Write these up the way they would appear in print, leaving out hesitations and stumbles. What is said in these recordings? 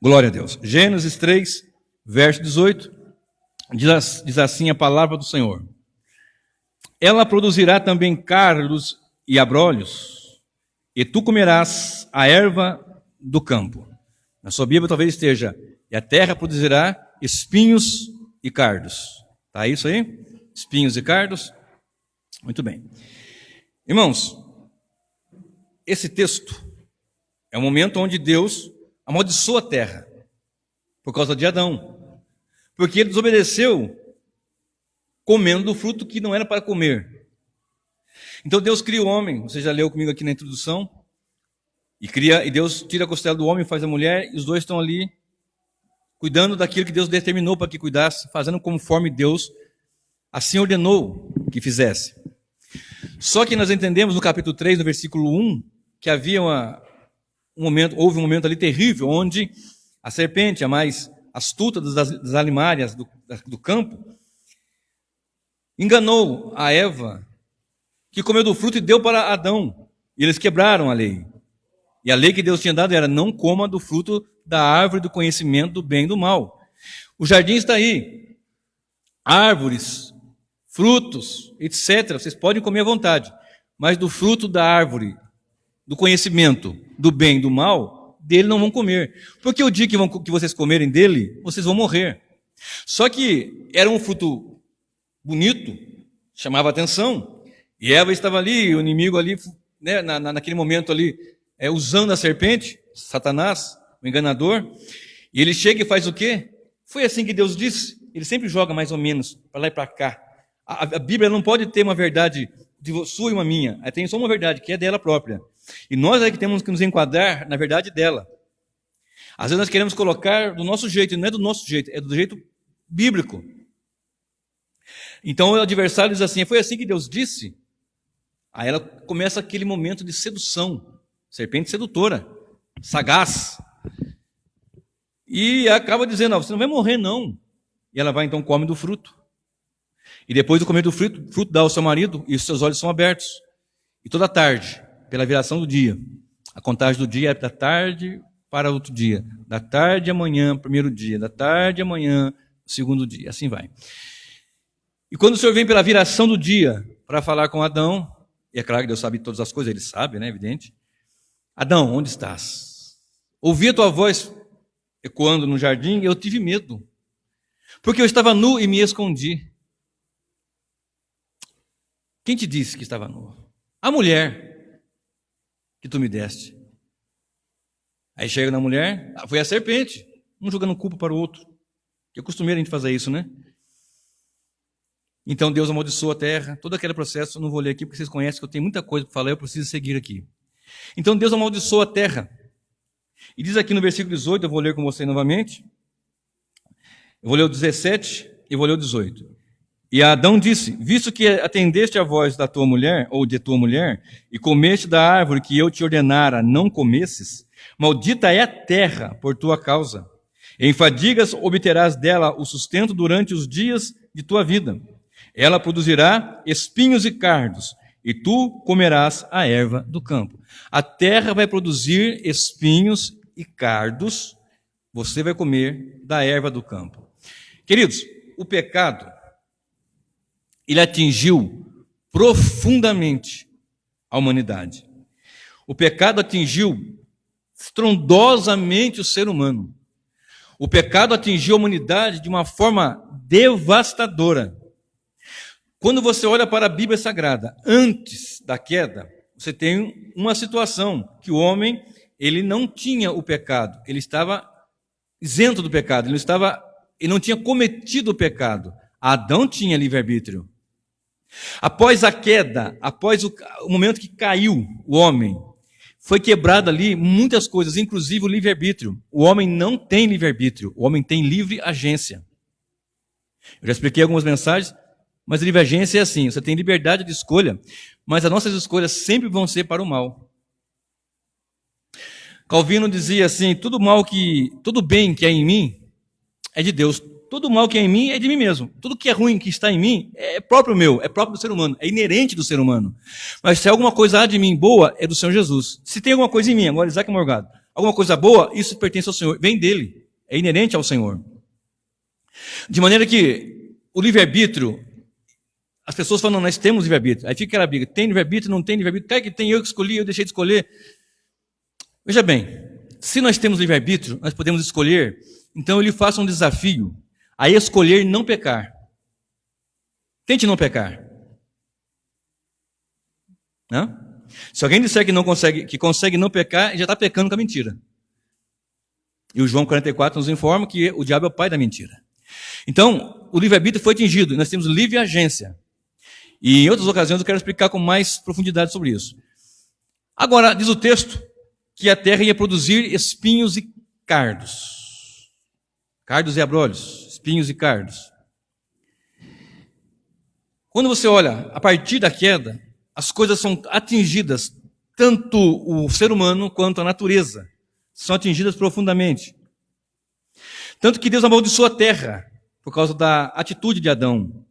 Glória a Deus. Gênesis 3, verso 18, diz assim a palavra do Senhor. Ela produzirá também cardos e abrolhos, e tu comerás a erva do campo. Na sua Bíblia talvez esteja, e a terra produzirá espinhos e cardos. Está isso aí? Espinhos e cardos? Muito bem. Irmãos, esse texto é o momento onde Deus amaldiçoa a terra por causa de Adão. Porque ele desobedeceu comendo do fruto que não era para comer. Então Deus cria o homem, você já leu comigo aqui na introdução, e Deus tira a costela do homem, faz a mulher, e os dois estão ali cuidando daquilo que Deus determinou para que cuidasse, fazendo conforme Deus assim ordenou que fizesse. Só que nós entendemos no capítulo 3, no versículo 1, que havia houve um momento ali terrível, onde a serpente, a mais astuta das alimárias do campo, enganou a Eva, que comeu do fruto e deu para Adão. E eles quebraram a lei. E a lei que Deus tinha dado era: não coma do fruto da árvore do conhecimento do bem e do mal. O jardim está aí. Árvores, frutos, etc. Vocês podem comer à vontade. Mas do fruto da árvore do conhecimento do bem e do mal, dele não vão comer. Porque o dia que vocês comerem dele, vocês vão morrer. Só que era um fruto bonito, chamava atenção. E Eva estava ali, o inimigo ali, né, naquele momento ali, usando a serpente, Satanás, o enganador. E ele chega e faz o quê? Foi assim que Deus disse. Ele sempre joga mais ou menos, para lá e para cá. A Bíblia não pode ter uma verdade de sua e uma minha. Ela tem só uma verdade, que é dela própria. E nós é que temos que nos enquadrar na verdade dela. Às vezes nós queremos colocar do nosso jeito, e não é do nosso jeito, é do jeito bíblico. Então o adversário diz assim: foi assim que Deus disse? Aí ela começa aquele momento de sedução, serpente sedutora, sagaz. E acaba dizendo: você não vai morrer não. E ela vai então come do fruto. E depois de comer do fruto dá ao seu marido, e os seus olhos são abertos. E toda tarde, pela viração do dia, a contagem do dia é da tarde para outro dia, da tarde amanhã, primeiro dia, da tarde amanhã, segundo dia, assim vai. E quando o Senhor vem pela viração do dia para falar com Adão, e é claro que Deus sabe todas as coisas, ele sabe, né, evidente. Adão, onde estás? Ouvi a tua voz ecoando no jardim e eu tive medo, porque eu estava nu e me escondi. Quem te disse que estava nu? A mulher que tu me deste. Aí chega na mulher, foi a serpente, um jogando culpa para o outro. Que é costumeiro a gente fazer isso, né? Então Deus amaldiçoou a terra, todo aquele processo, eu não vou ler aqui porque vocês conhecem que eu tenho muita coisa para falar, eu preciso seguir aqui. Então Deus amaldiçoou a terra. E diz aqui no versículo 18, eu vou ler com você novamente. Eu vou ler o 17 e vou ler o 18. E Adão disse: visto que atendeste a voz da tua mulher, ou de tua mulher, e comeste da árvore que eu te ordenara não comesses, maldita é a terra por tua causa. Em fadigas obterás dela o sustento durante os dias de tua vida. Ela produzirá espinhos e cardos, e tu comerás a erva do campo. A terra vai produzir espinhos e cardos, você vai comer da erva do campo. Queridos, o pecado, ele atingiu profundamente a humanidade. O pecado atingiu estrondosamente o ser humano. O pecado atingiu a humanidade de uma forma devastadora. Quando você olha para a Bíblia Sagrada, antes da queda, você tem uma situação que o homem, ele não tinha o pecado, ele estava isento do pecado, ele não tinha cometido o pecado. Adão tinha livre-arbítrio. Após a queda, após o momento que caiu o homem, foi quebrado ali muitas coisas, inclusive o livre-arbítrio. O homem não tem livre-arbítrio, o homem tem livre agência. Eu já expliquei algumas mensagens, mas a livre agência é assim, você tem liberdade de escolha, mas as nossas escolhas sempre vão ser para o mal. Calvino dizia assim: tudo bem que é em mim é de Deus. Todo mal que é em mim é de mim mesmo. Tudo que é ruim que está em mim é próprio meu, é próprio do ser humano, é inerente do ser humano. Mas se alguma coisa há de mim boa, é do Senhor Jesus. Se tem alguma coisa em mim, agora Isaac Morgado, alguma coisa boa, isso pertence ao Senhor, vem dele, é inerente ao Senhor. De maneira que o livre-arbítrio, as pessoas falam, nós temos livre-arbítrio. Aí fica aquela briga, tem livre-arbítrio, não tem livre-arbítrio, até que tem, eu que escolhi, eu deixei de escolher. Veja bem, se nós temos livre-arbítrio, nós podemos escolher, então eu lhe faço um desafio a escolher não pecar. Tente não pecar. Não? Se alguém disser que consegue não pecar, já está pecando com a mentira. E o João 44 nos informa que o diabo é o pai da mentira. Então, o livre-arbítrio foi atingido, nós temos livre agência. E em outras ocasiões eu quero explicar com mais profundidade sobre isso. Agora, diz o texto que a terra ia produzir espinhos e cardos. Cardos e abrolhos, espinhos e cardos. Quando você olha, a partir da queda, as coisas são atingidas, tanto o ser humano quanto a natureza. São atingidas profundamente. Tanto que Deus amaldiçoou a terra, por causa da atitude de Adão.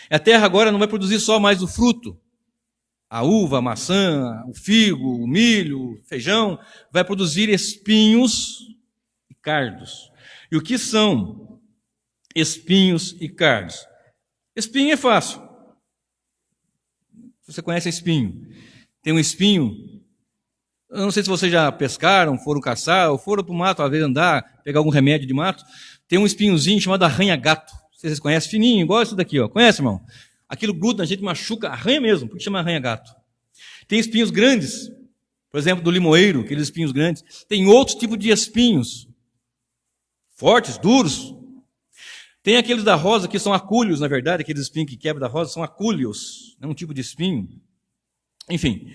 A terra agora não vai produzir só mais o fruto. A uva, a maçã, o figo, o milho, o feijão, vai produzir espinhos e cardos. E o que são espinhos e cardos? Espinho é fácil. Você conhece espinho? Tem um espinho. Eu não sei se vocês já pescaram, foram caçar, ou foram para o mato, às vezes andar, pegar algum remédio de mato. Tem um espinhozinho chamado arranha-gato. Vocês conhecem? Fininho, igual isso daqui, ó. Conhece, irmão? Aquilo gruda na gente, machuca, arranha mesmo, porque chama arranha-gato. Tem espinhos grandes, por exemplo, do limoeiro, aqueles espinhos grandes. Tem outros tipos de espinhos, fortes, duros. Tem aqueles da rosa, que são acúlios, na verdade, aqueles espinhos que quebram da rosa, são acúlios, é um tipo de espinho. Enfim,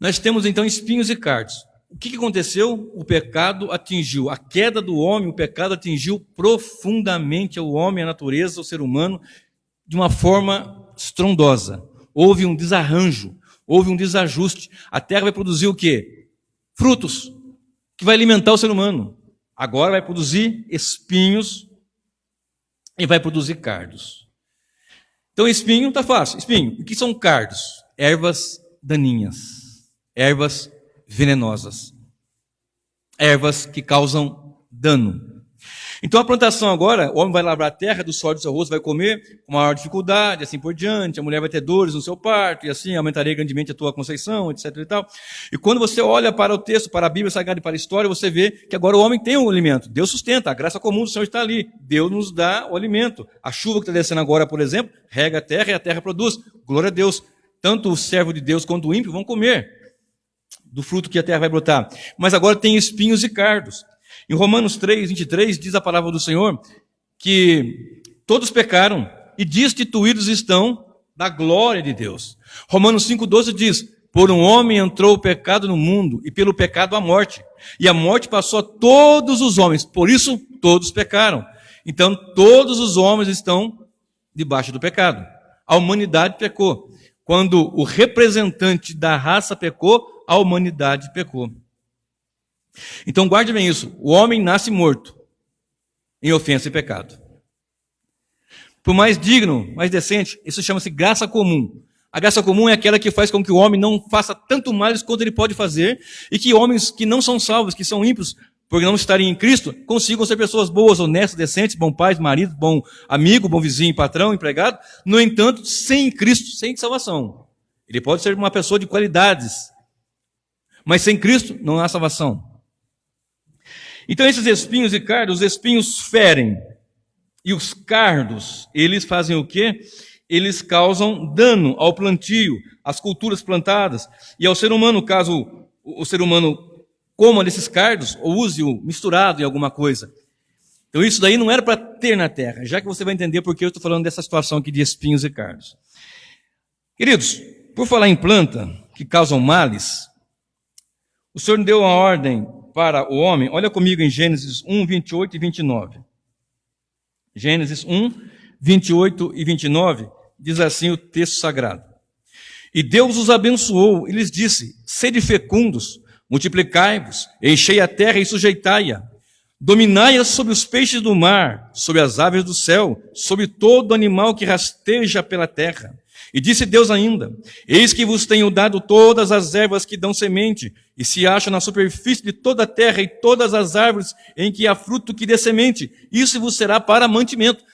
nós temos então espinhos e cardos. O que aconteceu? O pecado atingiu, a queda do homem, o pecado atingiu profundamente o homem, a natureza, o ser humano, de uma forma estrondosa. Houve um desarranjo, houve um desajuste. A terra vai produzir o quê? Frutos, que vai alimentar o ser humano. Agora vai produzir espinhos e vai produzir cardos. Então espinho está fácil. Espinho, o que são cardos? Ervas daninhas, ervas venenosas, ervas que causam dano. Então a plantação agora, o homem vai lavrar a terra, do suor do seu rosto vai comer com maior dificuldade, assim por diante, a mulher vai ter dores no seu parto, e assim aumentarei grandemente a tua conceição, etc. e tal. E quando você olha para o texto, para a Bíblia Sagrada e para a história, você vê que agora o homem tem um alimento. Deus sustenta, a graça comum do Senhor está ali. Deus nos dá o alimento. A chuva que está descendo agora, por exemplo, rega a terra e a terra produz. Glória a Deus. Tanto o servo de Deus quanto o ímpio vão comer do fruto que a terra vai brotar. Mas agora tem espinhos e cardos. Em Romanos 3, 23, diz a palavra do Senhor que todos pecaram e destituídos estão da glória de Deus. Romanos 5,12 diz, por um homem entrou o pecado no mundo e pelo pecado a morte. E a morte passou a todos os homens, por isso todos pecaram. Então todos os homens estão debaixo do pecado. A humanidade pecou. Quando o representante da raça pecou, a humanidade pecou. Então guarde bem isso, o homem nasce morto em ofensa e pecado. Por mais digno, mais decente, isso chama-se graça comum. A graça comum é aquela que faz com que o homem não faça tanto mal quanto ele pode fazer, e que homens que não são salvos, que são ímpios, por não estarem em Cristo, consigam ser pessoas boas, honestas, decentes, bom pai, marido, bom amigo, bom vizinho, patrão, empregado. No entanto, sem Cristo, sem salvação. Ele pode ser uma pessoa de qualidades, mas sem Cristo não há salvação. Então esses espinhos e cardos, os espinhos ferem, e os cardos, eles fazem o quê? Eles causam dano ao plantio, às culturas plantadas, e ao ser humano, caso o ser humano coma desses cardos, ou use-o misturado em alguma coisa. Então isso daí não era para ter na terra, já que você vai entender porque eu estou falando dessa situação aqui de espinhos e cardos. Queridos, por falar em planta, que causam males, o Senhor deu uma ordem para o homem. Olha comigo em Gênesis 1, 28 e 29. Gênesis 1, 28 e 29, diz assim o texto sagrado. E Deus os abençoou e lhes disse, sede fecundos, multiplicai-vos, enchei a terra e sujeitai-a, dominai-a sobre os peixes do mar, sobre as aves do céu, sobre todo animal que rasteja pela terra. E disse Deus ainda: eis que vos tenho dado todas as ervas que dão semente, e se acham na superfície de toda a terra, e todas as árvores em que há fruto que dê semente. Isso vos será para mantimento.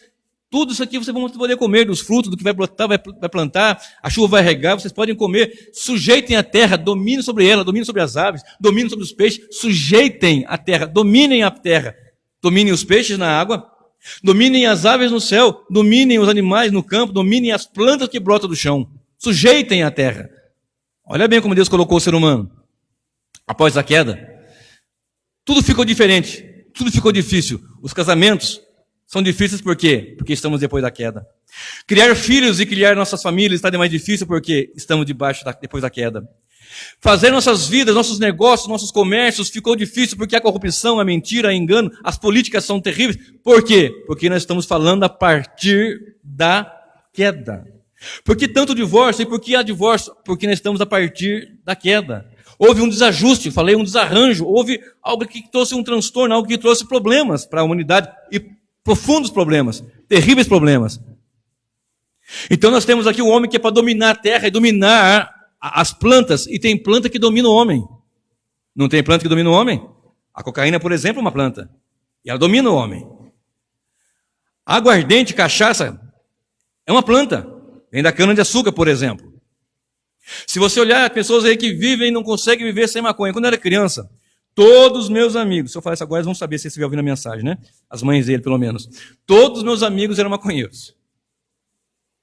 Tudo isso aqui vocês vão poder comer, dos frutos, do que vai brotar, vai plantar, a chuva vai regar, vocês podem comer. Sujeitem a terra, dominem sobre ela, dominem sobre as aves, dominem sobre os peixes, sujeitem a terra, dominem a terra, dominem os peixes na água, dominem as aves no céu, dominem os animais no campo, dominem as plantas que brotam do chão. Sujeitem a terra. Olha bem como Deus colocou o ser humano. Após a queda, tudo ficou diferente, tudo ficou difícil. Os casamentos são difíceis por quê? Porque estamos depois da queda. Criar filhos e criar nossas famílias está mais difícil porque estamos depois da queda. Fazer nossas vidas, nossos negócios, nossos comércios ficou difícil porque a corrupção, a mentira, o engano, as políticas são terríveis. Por quê? Porque nós estamos falando a partir da queda. Por que tanto divórcio? E por que há divórcio? Porque nós estamos a partir da queda. Houve um desajuste, falei um desarranjo, houve algo que trouxe um transtorno, algo que trouxe problemas para a humanidade e profundos problemas, terríveis problemas. Então nós temos aqui o homem que é para dominar a terra e dominar as plantas, e tem planta que domina o homem. Não tem planta que domina o homem? A cocaína, por exemplo, é uma planta, e ela domina o homem. Aguardente, cachaça, é uma planta, vem da cana-de-açúcar, por exemplo. Se você olhar pessoas aí que vivem e não conseguem viver sem maconha, quando eu era criança, todos os meus amigos, se eu falar isso agora, eles vão saber se você estiver ouvindo a mensagem, né? As mães dele, pelo menos. Todos os meus amigos eram maconheiros.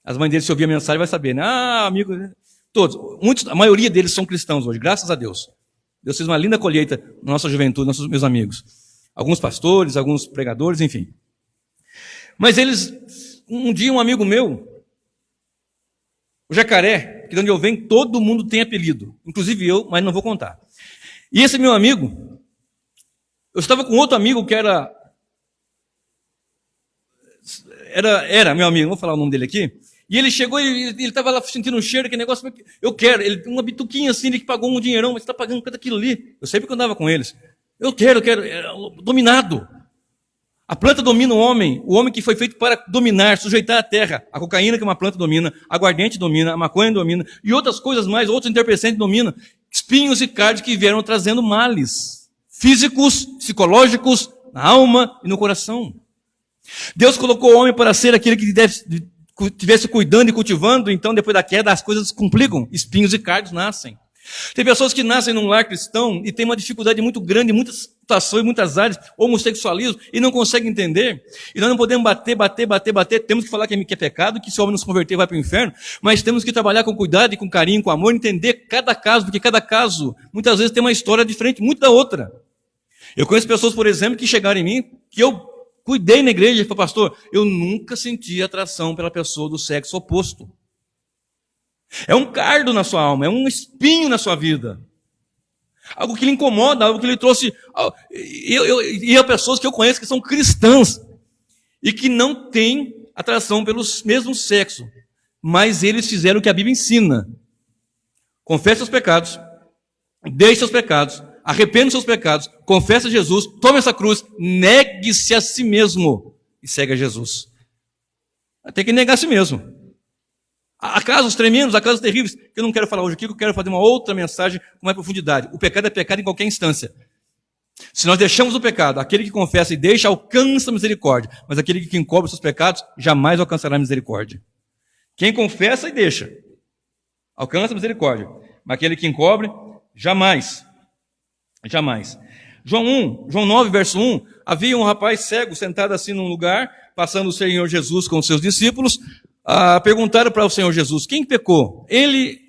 As mães dele, se ouvir a mensagem, vai saber, né? Ah, amigo, todos. Muitos, a maioria deles são cristãos hoje, graças a Deus. Deus fez uma linda colheita na nossa juventude, nossos meus amigos. Alguns pastores, alguns pregadores, enfim. Mas eles, um dia um amigo meu, o Jacaré, que de onde eu venho, todo mundo tem apelido. Inclusive eu, mas não vou contar. E esse meu amigo, eu estava com outro amigo que era meu amigo, vou falar o nome dele aqui, e ele chegou e ele estava lá sentindo um cheiro, que negócio, eu quero, ele uma bituquinha assim, ele que pagou um dinheirão, mas está pagando cada aquilo ali, eu sempre que andava com eles, eu quero, dominado. A planta domina o homem que foi feito para dominar, sujeitar a terra. A cocaína, que é uma planta, domina, a aguardente domina, a maconha domina, e outras coisas mais, outros entorpecentes dominam. Espinhos e cardos que vieram trazendo males físicos, psicológicos, na alma e no coração. Deus colocou o homem para ser aquele que estivesse cuidando e cultivando, então depois da queda as coisas se complicam, espinhos e cardos nascem. Tem pessoas que nascem num lar cristão e têm uma dificuldade muito grande em muitas situações, em muitas áreas, homossexualismo, e não conseguem entender. E nós não podemos bater. Temos que falar que é pecado, que se o homem não se converter vai para o inferno, mas temos que trabalhar com cuidado e com carinho, com amor, entender cada caso, porque cada caso, muitas vezes, tem uma história diferente, muito da outra. Eu conheço pessoas, por exemplo, que chegaram em mim, que eu cuidei na igreja e falei, pastor, eu nunca senti atração pela pessoa do sexo oposto. É um cardo na sua alma, é um espinho na sua vida. Algo que lhe incomoda, algo que lhe trouxe... E há pessoas que eu conheço que são cristãs e que não têm atração pelo mesmo sexo, mas eles fizeram o que a Bíblia ensina. Confesse seus pecados, deixe seus pecados, arrependa os seus pecados, confessa Jesus, tome essa cruz, negue-se a si mesmo e segue a Jesus. Tem que negar a si mesmo. Há casos tremendos, há casos terríveis, que eu não quero falar hoje aqui, que eu quero fazer uma outra mensagem com mais profundidade. O pecado é pecado em qualquer instância. Se nós deixamos o pecado, aquele que confessa e deixa, alcança a misericórdia. Mas aquele que encobre os seus pecados, jamais alcançará a misericórdia. Quem confessa e deixa, alcança a misericórdia. Mas aquele que encobre, jamais. Jamais. João 9, verso 1, havia um rapaz cego sentado assim num lugar, passando o Senhor Jesus com os seus discípulos. Perguntaram para o Senhor Jesus, quem pecou? Ele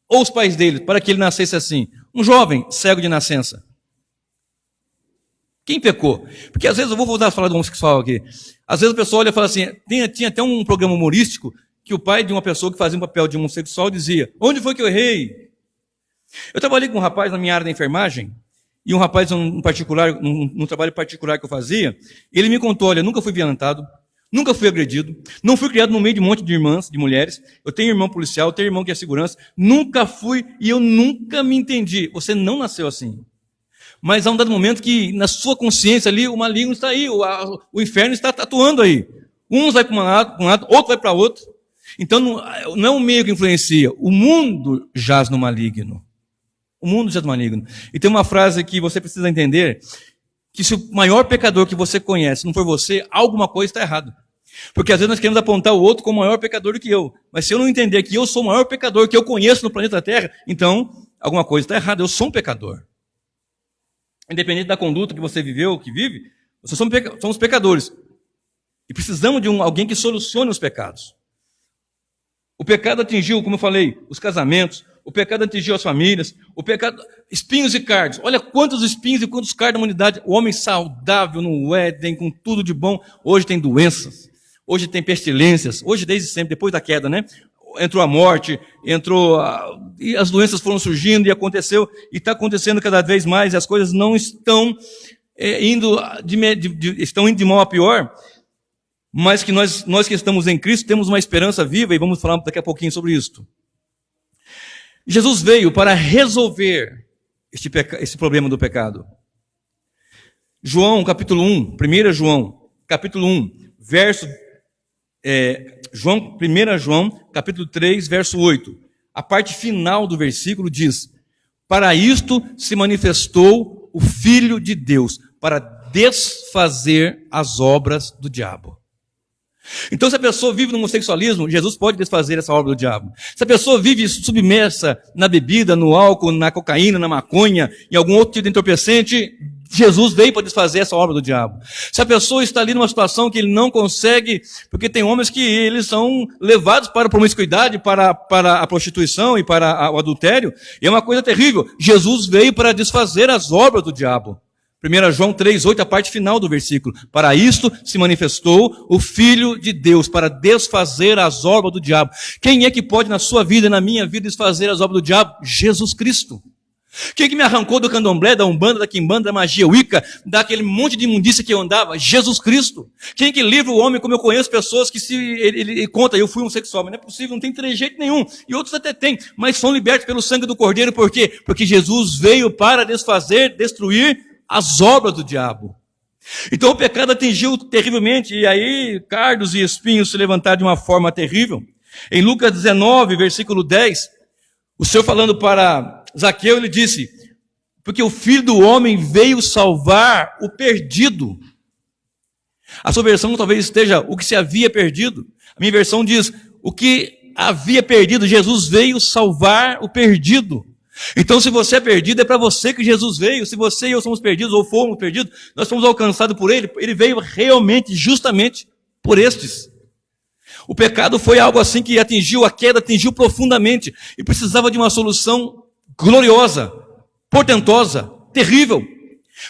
ou os pais dele, para que ele nascesse assim? Um jovem cego de nascença. Quem pecou? Porque às vezes, eu vou voltar a falar do homossexual aqui, às vezes a pessoa olha e fala assim, tinha até um programa humorístico, que o pai de uma pessoa que fazia um papel de homossexual dizia, onde foi que eu errei? Eu trabalhei com um rapaz na minha área da enfermagem, e um rapaz num trabalho particular que eu fazia, ele me contou, olha, nunca fui violentado, nunca fui agredido, não fui criado no meio de um monte de irmãs, de mulheres, eu tenho irmão policial, eu tenho irmão que é segurança, nunca fui e eu nunca me entendi. Você não nasceu assim. Mas há um dado momento que na sua consciência ali, o maligno está aí, o inferno está atuando aí. Uns vai para um lado, outro vai para outro. Então não é o meio que influencia, o mundo jaz no maligno. O mundo jaz no maligno. E tem uma frase que você precisa entender, que se o maior pecador que você conhece não for você, alguma coisa está errada. Porque às vezes nós queremos apontar o outro como maior pecador do que eu. Mas se eu não entender que eu sou o maior pecador que eu conheço no planeta Terra, então alguma coisa está errada. Eu sou um pecador. Independente da conduta que você viveu, que vive, nós somos pecadores. E precisamos de alguém que solucione os pecados. O pecado atingiu, como eu falei, os casamentos. O pecado atingiu as famílias. O pecado, espinhos e cardos. Olha quantos espinhos e quantos cardos da humanidade. O homem saudável no Éden, com tudo de bom, hoje tem doenças. Hoje tem pestilências, hoje desde sempre, depois da queda, né? Entrou a morte, e as doenças foram surgindo e aconteceu, e está acontecendo cada vez mais, e as coisas não estão estão indo de mal a pior, mas que nós que estamos em Cristo temos uma esperança viva, e vamos falar daqui a pouquinho sobre isso. Jesus veio para resolver esse problema do pecado. João, capítulo 1, 1 João, capítulo 1, verso 1 João, capítulo 3, verso 8. A parte final do versículo diz: para isto se manifestou o Filho de Deus, para desfazer as obras do diabo. Então, se a pessoa vive no homossexualismo, Jesus pode desfazer essa obra do diabo. Se a pessoa vive submersa na bebida, no álcool, na cocaína, na maconha, em algum outro tipo de entorpecente, Jesus veio para desfazer essa obra do diabo. Se a pessoa está ali numa situação que ele não consegue, porque tem homens que eles são levados para a promiscuidade, para a prostituição e para o adultério, e é uma coisa terrível. Jesus veio para desfazer as obras do diabo. 1 João 3,8, a parte final do versículo. Para isto se manifestou o Filho de Deus, para desfazer as obras do diabo. Quem é que pode na sua vida e na minha vida desfazer as obras do diabo? Jesus Cristo. Quem é que me arrancou do candomblé, da umbanda, da quimbanda, da magia wicca, daquele monte de imundícia que eu andava? Jesus Cristo. Quem é que livra o homem, como eu conheço pessoas que ele conta, eu fui homossexual, mas não é possível, não tem trejeito nenhum. E outros até têm, mas são libertos pelo sangue do Cordeiro. Por quê? Porque Jesus veio para desfazer, destruir as obras do diabo. Então o pecado atingiu terrivelmente, e aí cardos e espinhos se levantaram de uma forma terrível. Em Lucas 19, versículo 10, o Senhor falando para Zaqueu, ele disse: porque o Filho do Homem veio salvar o perdido. A sua versão talvez esteja o que se havia perdido. A minha versão diz: o que havia perdido, Jesus veio salvar o perdido. Então, se você é perdido, é para você que Jesus veio. Se você e eu somos perdidos, ou fomos perdidos, nós fomos alcançados por Ele. Ele veio realmente, justamente, por estes. O pecado foi algo assim que atingiu, a queda atingiu profundamente, e precisava de uma solução gloriosa, portentosa, terrível,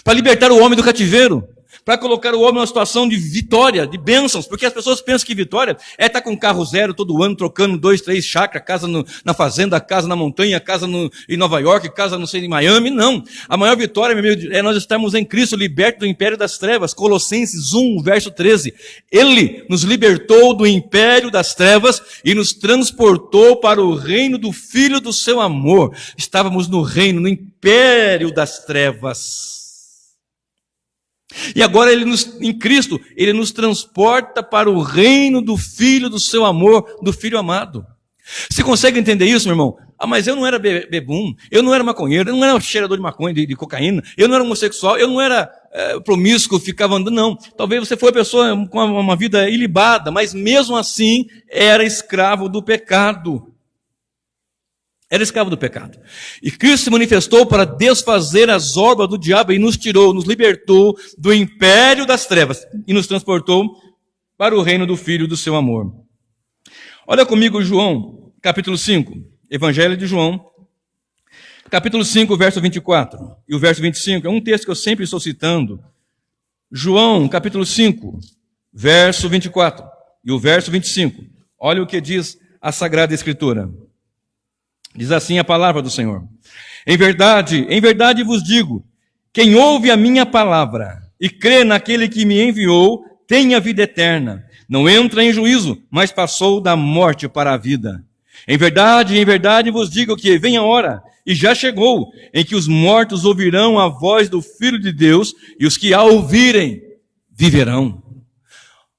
para libertar o homem do cativeiro, para colocar o homem numa situação de vitória, de bênçãos, porque as pessoas pensam que vitória é estar com carro zero todo ano, trocando 2, 3 chácaras, casa na fazenda, casa na montanha, casa em Nova York, casa não sei em Miami. Não. A maior vitória, meu amigo, é nós estarmos em Cristo, libertos do império das trevas. Colossenses 1, verso 13. Ele nos libertou do império das trevas e nos transportou para o reino do Filho do seu amor. Estávamos no reino, no império das trevas. E agora em Cristo, Ele nos transporta para o reino do Filho do seu amor, do Filho amado. Você consegue entender isso, meu irmão? Ah, mas eu não era bebum, eu não era maconheiro, eu não era cheirador de maconha, de cocaína, eu não era homossexual, eu não era promíscuo, ficava andando, não. Talvez você foi uma pessoa com uma vida ilibada, mas mesmo assim era escravo do pecado. Era escravo do pecado. E Cristo se manifestou para desfazer as obras do diabo e nos tirou, nos libertou do império das trevas e nos transportou para o reino do Filho do seu amor. Olha comigo João, capítulo 5, Evangelho de João, capítulo 5, verso 24 e o verso 25. É um texto que eu sempre estou citando. João, capítulo 5, verso 24 e o verso 25. Olha o que diz a Sagrada Escritura. Diz assim a palavra do Senhor: em verdade vos digo, quem ouve a minha palavra e crê naquele que me enviou, tem a vida eterna. Não entra em juízo, mas passou da morte para a vida. Em verdade vos digo que vem a hora, e já chegou, em que os mortos ouvirão a voz do Filho de Deus, e os que a ouvirem, viverão.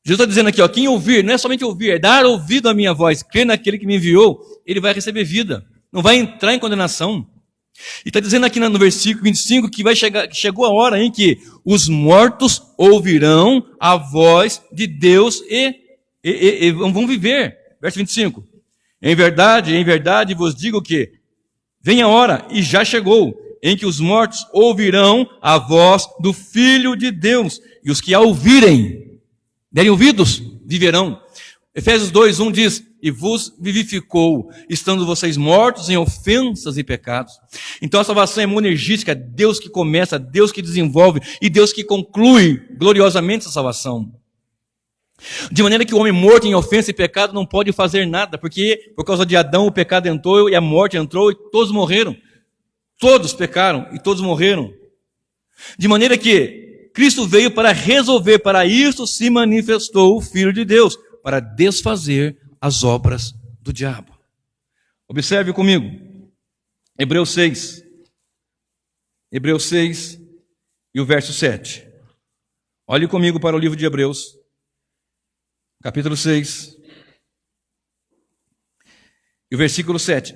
Jesus está dizendo aqui, ó, quem ouvir, não é somente ouvir, é dar ouvido à minha voz, crer naquele que me enviou, ele vai receber vida, não vai entrar em condenação. E está dizendo aqui no versículo 25 que chegou a hora em que os mortos ouvirão a voz de Deus e vão viver. Verso 25. Em verdade vos digo que vem a hora, e já chegou, em que os mortos ouvirão a voz do Filho de Deus, e os que a ouvirem, derem ouvidos, viverão. Efésios 2:1 diz, e vos vivificou, estando vocês mortos em ofensas e pecados. Então a salvação é monergística, Deus que começa, Deus que desenvolve, e Deus que conclui gloriosamente essa salvação. De maneira que o homem morto em ofensa e pecado não pode fazer nada, porque por causa de Adão o pecado entrou e a morte entrou e todos morreram. Todos pecaram e todos morreram. De maneira que Cristo veio para resolver, para isso se manifestou o Filho de Deus, para desfazer as obras do diabo. Observe comigo, Hebreus 6 e o verso 7. Olhe comigo para o livro de Hebreus, capítulo 6 e o versículo 7.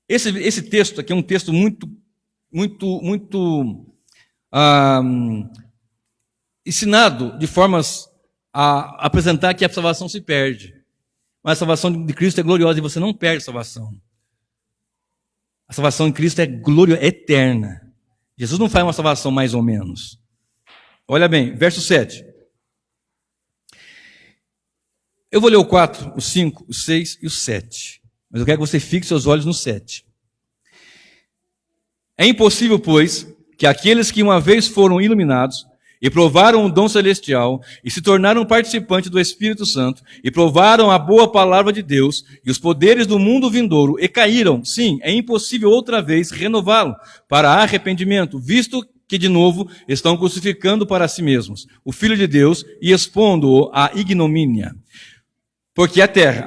Esse texto aqui é um texto muito ensinado de formas a apresentar que a salvação se perde. Mas a salvação de Cristo é gloriosa e você não perde a salvação. A salvação em Cristo é gloriosa, é eterna. Jesus não faz uma salvação mais ou menos. Olha bem, verso 7. Eu vou ler o 4, o 5, o 6 e o 7. Mas eu quero que você fixe seus olhos no 7. É impossível, pois, que aqueles que uma vez foram iluminados e provaram o dom celestial e se tornaram participantes do Espírito Santo e provaram a boa palavra de Deus e os poderes do mundo vindouro e caíram, sim, é impossível outra vez renová-lo para arrependimento, visto que de novo estão crucificando para si mesmos o Filho de Deus e expondo-o à ignomínia. Porque a terra,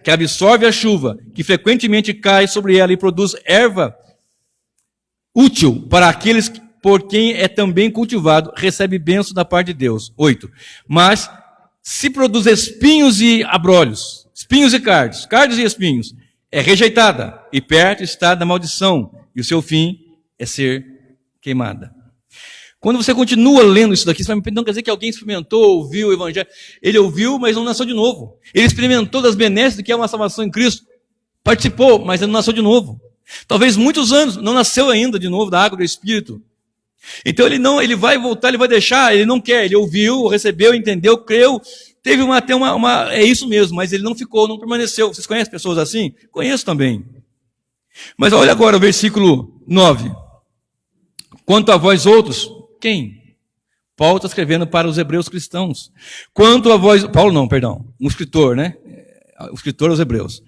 que absorve a chuva, que frequentemente cai sobre ela e produz erva útil para aqueles por quem é também cultivado, recebe bênção da parte de Deus. 8. Mas se produz espinhos e abrolhos, espinhos e cardos e espinhos, é rejeitada e perto está da maldição, e o seu fim é ser queimada. Quando você continua lendo isso daqui, você vai não quer dizer que alguém experimentou, ouviu o evangelho. Ele ouviu, mas não nasceu de novo. Ele experimentou das benesses do que é uma salvação em Cristo. Participou, mas ele não nasceu de novo. Talvez muitos anos, não nasceu ainda de novo da água do Espírito. Então ele vai voltar, ele vai deixar, ele não quer. Ele ouviu, recebeu, entendeu, creu, teve é isso mesmo, mas ele não ficou, não permaneceu. Vocês conhecem pessoas assim? Conheço também. Mas olha agora o versículo 9. Quanto a vós outros, quem? Paulo está escrevendo para os hebreus cristãos. Quanto a vós... um escritor, né? O escritor aos hebreus.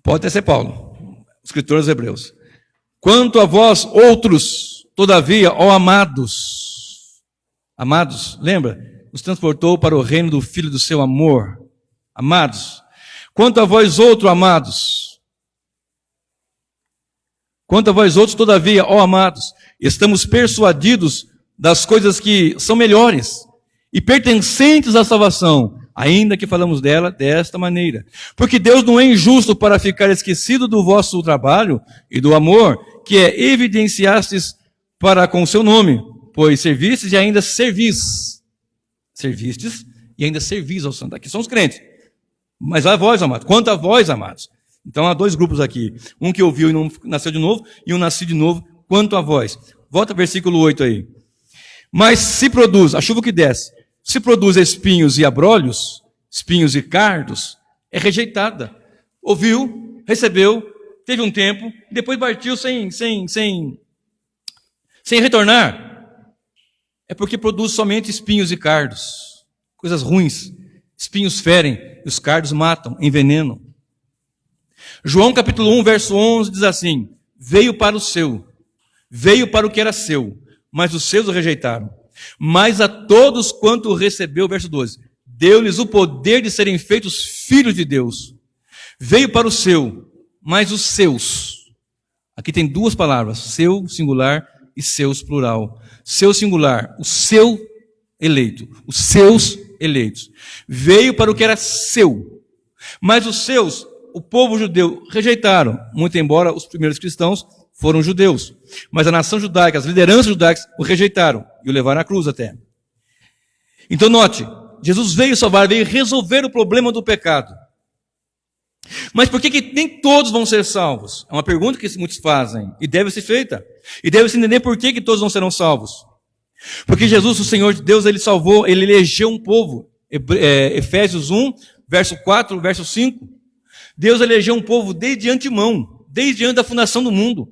Pode até ser Paulo. O escritor aos hebreus. Quanto a vós outros, todavia, ó amados. Amados, lembra? Nos transportou para o reino do Filho do seu amor. Amados. Quanto a vós outros, amados. Quanto a vós outros, todavia, ó amados, estamos persuadidos das coisas que são melhores e pertencentes à salvação, ainda que falamos dela desta maneira. Porque Deus não é injusto para ficar esquecido do vosso trabalho e do amor que evidenciastes para com o seu nome, pois servistes e ainda servis. Servistes e ainda servis ao santo. Aqui são os crentes. Mas a vós, amados. Quanto a vós, amados. Então há dois grupos aqui. Um que ouviu e não nasceu de novo, e um nascido de novo, quanto a vós. Volta ao versículo 8 aí. Mas se produz, a chuva que desce, se produz espinhos e abrolhos, espinhos e cardos, é rejeitada. Ouviu, recebeu, teve um tempo, e depois partiu sem retornar. É porque produz somente espinhos e cardos. Coisas ruins. Espinhos ferem, e os cardos matam, envenenam. João capítulo 1, verso 11 diz assim: veio para o seu, veio para o que era seu, mas os seus o rejeitaram. Mas a todos quanto o recebeu, verso 12, deu-lhes o poder de serem feitos filhos de Deus. Veio para o seu, mas os seus. Aqui tem duas palavras, seu singular e seus plural. Seu singular, o seu eleito, os seus eleitos. Veio para o que era seu, mas os seus, o povo judeu, rejeitaram, muito embora os primeiros cristãos foram judeus. Mas a nação judaica, as lideranças judaicas o rejeitaram e o levaram à cruz até. Então note, Jesus veio salvar, veio resolver o problema do pecado. Mas por que nem todos vão ser salvos? É uma pergunta que muitos fazem e deve ser feita. E deve se entender por que todos não serão salvos. Porque Jesus, o Senhor de Deus, ele salvou, ele elegeu um povo. Efésios 1, verso 4, verso 5. Deus elegeu um povo desde antemão, desde antes da fundação do mundo.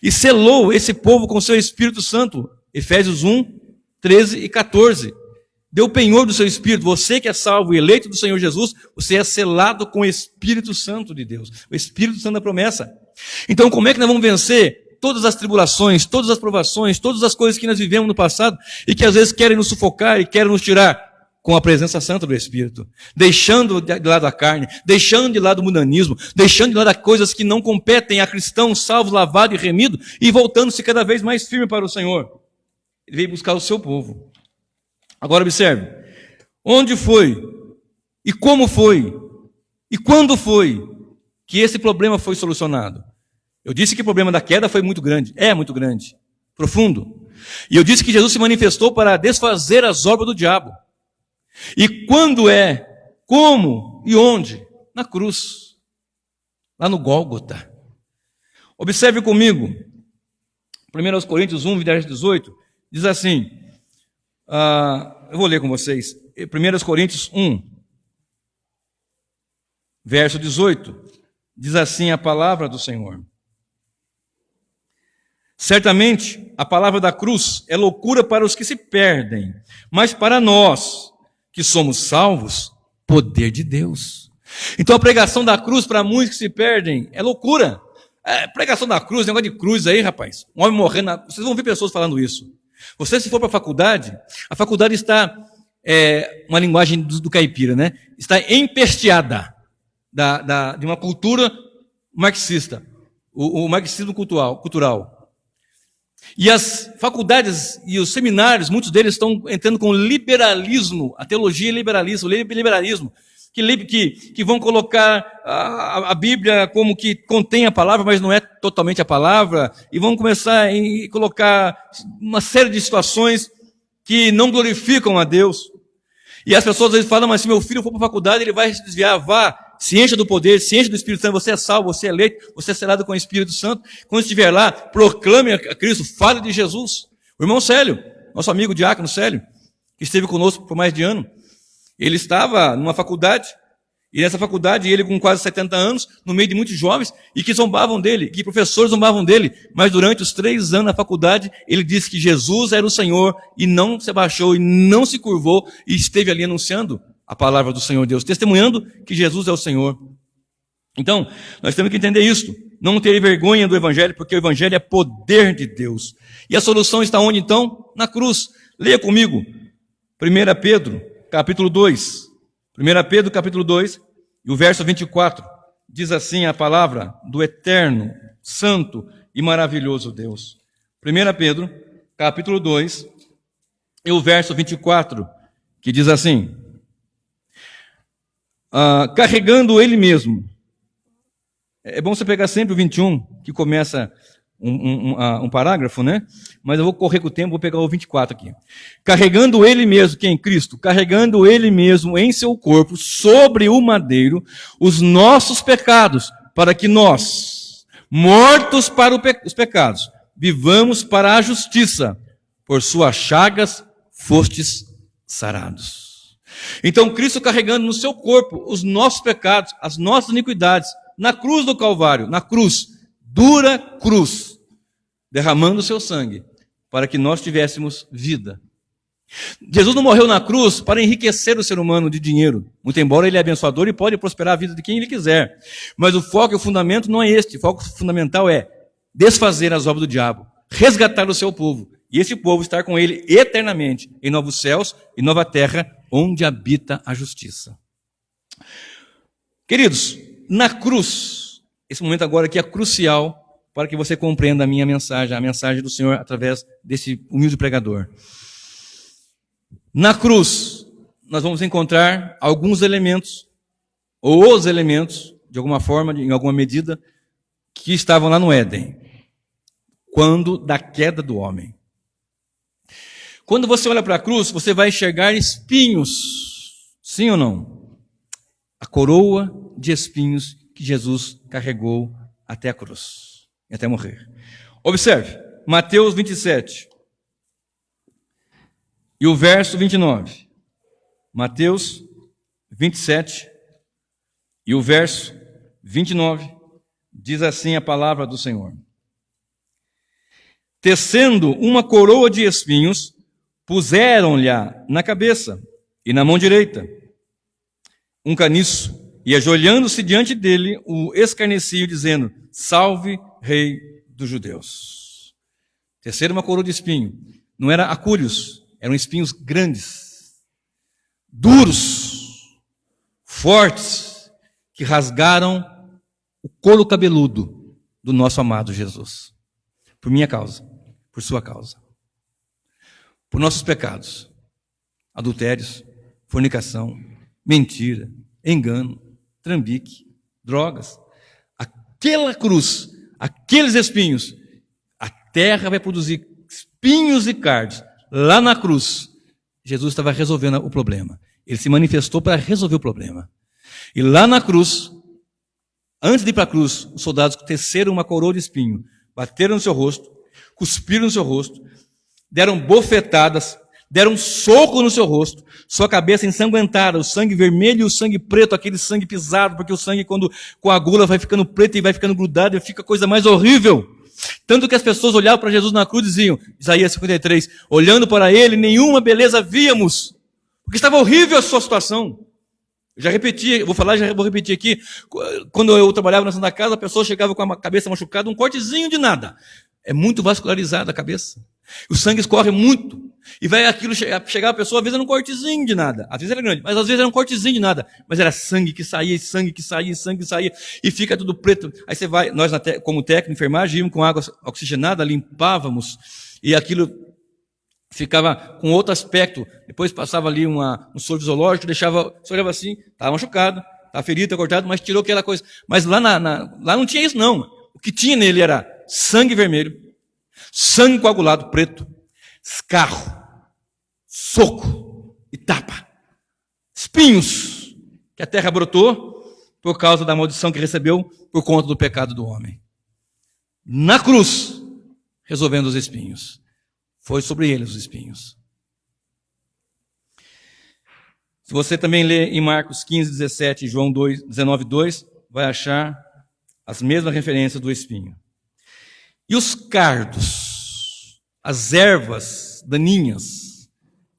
E selou esse povo com seu Espírito Santo. Efésios 1, 13 e 14. Deu o penhor do seu Espírito. Você que é salvo e eleito do Senhor Jesus, você é selado com o Espírito Santo de Deus. O Espírito Santo da promessa. Então como é que nós vamos vencer todas as tribulações, todas as provações, todas as coisas que nós vivemos no passado e que às vezes querem nos sufocar e querem nos tirar? Com a presença santa do Espírito. Deixando de lado a carne, deixando de lado o mundanismo, deixando de lado as coisas que não competem a cristãos salvos, lavados e remidos e voltando-se cada vez mais firme para o Senhor. Ele veio buscar o seu povo. Agora observe, onde foi, e como foi, e quando foi que esse problema foi solucionado? Eu disse que o problema da queda foi muito grande, profundo. E eu disse que Jesus se manifestou para desfazer as obras do diabo. E quando como e onde? Na cruz, lá no Gólgota. Observe comigo, 1 Coríntios 1, verso 18, diz assim, eu vou ler com vocês. 1 Coríntios 1, verso 18. Diz assim a palavra do Senhor. Certamente, a palavra da cruz é loucura para os que se perdem, mas para nós, que somos salvos, poder de Deus. Então a pregação da cruz para muitos que se perdem é loucura. Pregação da cruz, negócio de cruz aí, rapaz. Um homem morrendo, vocês vão ver pessoas falando isso. Você, se for para a faculdade está, uma linguagem do caipira, né? Está empesteada de uma cultura marxista, o marxismo cultural. E as faculdades e os seminários, muitos deles estão entrando com liberalismo, a teologia liberalismo, que vão colocar a Bíblia como que contém a palavra, mas não é totalmente a palavra, e vão começar a colocar uma série de situações que não glorificam a Deus. E as pessoas às vezes falam, mas se meu filho for para a faculdade, ele vai se desviar, vá, se encha do poder, se encha do Espírito Santo, você é salvo, você é eleito, você é selado com o Espírito Santo. Quando estiver lá, proclame a Cristo, fale de Jesus. O irmão Célio, nosso amigo diácono Célio, que esteve conosco por mais de ano, ele estava numa faculdade, e nessa faculdade, ele com quase 70 anos, no meio de muitos jovens, e que zombavam dele, que professores zombavam dele, mas durante os 3 anos na faculdade, ele disse que Jesus era o Senhor, e não se abaixou, e não se curvou, e esteve ali anunciando a palavra do Senhor Deus, testemunhando que Jesus é o Senhor. Então, nós temos que entender isso, não ter vergonha do Evangelho, porque o Evangelho é poder de Deus. E a solução está onde então? Na cruz. Leia comigo, 1 Pedro, capítulo 2. 1 Pedro, capítulo 2, e o verso 24, diz assim a palavra do eterno, santo e maravilhoso Deus. 1 Pedro, capítulo 2, e o verso 24, que diz assim, carregando ele mesmo. É bom você pegar sempre o 21, que começa um parágrafo, né? Mas eu vou correr com o tempo, vou pegar o 24 aqui. Carregando ele mesmo, quem? Cristo, carregando ele mesmo em seu corpo, sobre o madeiro, os nossos pecados, para que nós, mortos para os pecados, vivamos para a justiça, por suas chagas fostes sarados. Então Cristo carregando no seu corpo os nossos pecados, as nossas iniquidades, na cruz do Calvário, na cruz, dura cruz, derramando o seu sangue, para que nós tivéssemos vida. Jesus não morreu na cruz para enriquecer o ser humano de dinheiro, muito embora ele é abençoador e pode prosperar a vida de quem ele quiser. Mas o foco e o fundamento não é este, o foco fundamental é desfazer as obras do diabo, resgatar o seu povo, e esse povo estar com ele eternamente, em novos céus e nova terra, onde habita a justiça. Queridos, na cruz, esse momento agora aqui é crucial para que você compreenda a minha mensagem, a mensagem do Senhor através desse humilde pregador. Na cruz, nós vamos encontrar alguns elementos, ou os elementos, de alguma forma, em alguma medida, que estavam lá no Éden, quando da queda do homem. Quando você olha para a cruz, você vai enxergar espinhos, sim ou não? A coroa de espinhos que Jesus carregou até a cruz, até morrer. Observe, Mateus 27 e o verso 29. Mateus 27 e o verso 29 diz assim a palavra do Senhor: tecendo uma coroa de espinhos, puseram-lhe na cabeça e na mão direita um caniço, e ajoelhando-se diante dele, o escarneciam, dizendo: salve, rei dos judeus. Teceram uma coroa de espinho. Não era acúleos, eram espinhos grandes, duros, fortes, que rasgaram o couro cabeludo do nosso amado Jesus. Por minha causa, por sua causa. Por nossos pecados, adultérios, fornicação, mentira, engano, trambique, drogas. Aquela cruz, aqueles espinhos, a terra vai produzir espinhos e cardos. Lá na cruz, Jesus estava resolvendo o problema. Ele se manifestou para resolver o problema. E lá na cruz, antes de ir para a cruz, os soldados teceram uma coroa de espinho, bateram no seu rosto, cuspiram no seu rosto, deram bofetadas, deram um soco no seu rosto, sua cabeça ensanguentada, o sangue vermelho e o sangue preto, aquele sangue pisado, porque o sangue, quando coagula, vai ficando preto e vai ficando grudado e fica a coisa mais horrível. Tanto que as pessoas olhavam para Jesus na cruz e diziam, Isaías 53, olhando para ele, nenhuma beleza víamos, porque estava horrível a sua situação. Eu já repeti, vou repetir aqui, quando eu trabalhava na Santa Casa, a pessoa chegava com a cabeça machucada, um cortezinho de nada. É muito vascularizada a cabeça. O sangue escorre muito. E vai aquilo chegar a pessoa, às vezes era um cortezinho de nada. Às vezes era grande, mas às vezes era um cortezinho de nada. Mas era sangue que saía, sangue que saía, sangue que saía. E fica tudo preto. Aí você vai, nós como técnico de enfermagem, íamos com água oxigenada, limpávamos. E aquilo ficava com outro aspecto. Depois passava ali um soro fisiológico, você olhava assim, estava machucado, estava ferido, estava cortado, mas tirou aquela coisa. Mas lá não tinha isso não. O que tinha nele era sangue vermelho, sangue coagulado preto, escarro, soco e tapa, espinhos que a terra brotou por causa da maldição que recebeu por conta do pecado do homem. Na cruz, resolvendo os espinhos. Foi sobre eles os espinhos. Se você também ler em Marcos 15, 17 e João 19, 2, vai achar as mesmas referências do espinho. E os cardos, as ervas daninhas,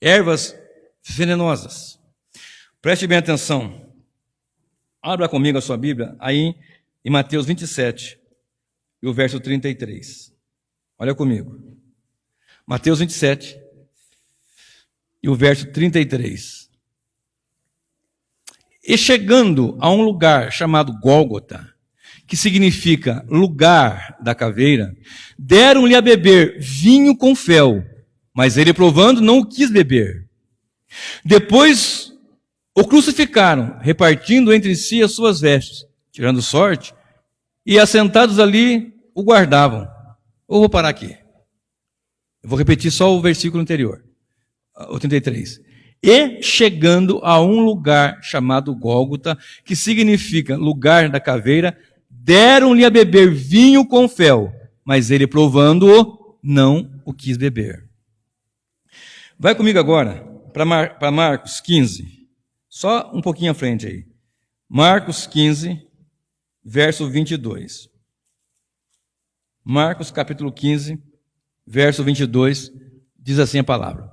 ervas venenosas. Preste bem atenção. Abra comigo a sua Bíblia, aí em Mateus 27, e o verso 33. Olha comigo. Mateus 27, e o verso 33. E chegando a um lugar chamado Gólgota, que significa lugar da caveira, deram-lhe a beber vinho com fel, mas ele, provando, não o quis beber. Depois o crucificaram, repartindo entre si as suas vestes, tirando sorte, e assentados ali o guardavam. Eu vou parar aqui. Eu vou repetir só o versículo anterior, o 33. E chegando a um lugar chamado Gólgota, que significa lugar da caveira, deram-lhe a beber vinho com fel, mas ele, provando-o, não o quis beber. Vai comigo agora para Marcos 15, só um pouquinho à frente aí. Marcos 15, verso 22. Marcos capítulo 15, verso 22, diz assim a palavra.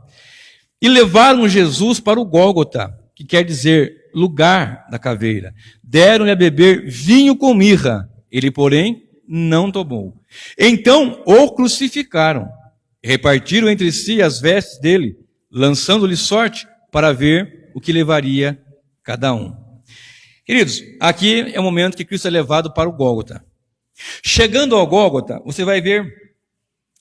E levaram Jesus para o Gólgota, que quer dizer lugar da caveira. Deram-lhe a beber vinho com mirra. Ele, porém, não tomou. Então o crucificaram. Repartiram entre si as vestes dele, lançando-lhe sorte para ver o que levaria cada um. Queridos, aqui é o momento que Cristo é levado para o Gólgota. Chegando ao Gólgota, você vai ver